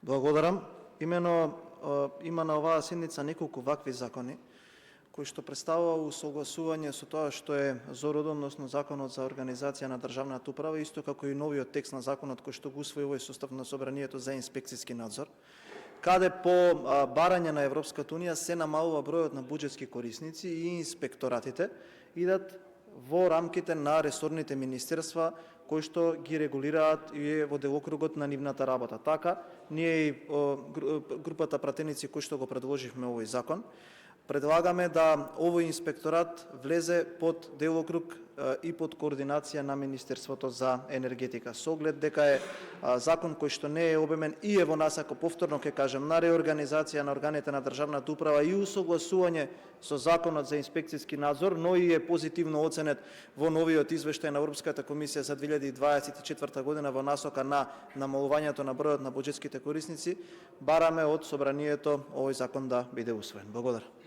Благодарам. Имено има на оваа седница неколку вакви закони кои што представува усогласување со тоа што е ЗОРД, односно Законот за организација на државната управа, исто како и новиот текст на законот кој што го усвои овој состав на Собранието за инспекцијски надзор, каде по барање на Европската унија се намалува бројот на буџетски корисници и инспекторатите идат во рамките на ресорните министерства кои што ги регулираат и во делокругот на нивната работа. Така, ние и групата пратеници кои што го предложивме овој закон, предлагаме да овој инспекторат влезе под делокруг и под координација на Министерството за енергетика. Со оглед дека е закон кој што не е обемен и е во насока, повторно ќе кажем, на реорганизација на органите на државната управа и усогласување со Законот за инспекцијски надзор, но и е позитивно оценет во новиот извештај на Европската комисија за 2024 година во насока на намалувањето на бројот на буџетските корисници, бараме од Собранието овој закон да биде усвоен. Благодарам.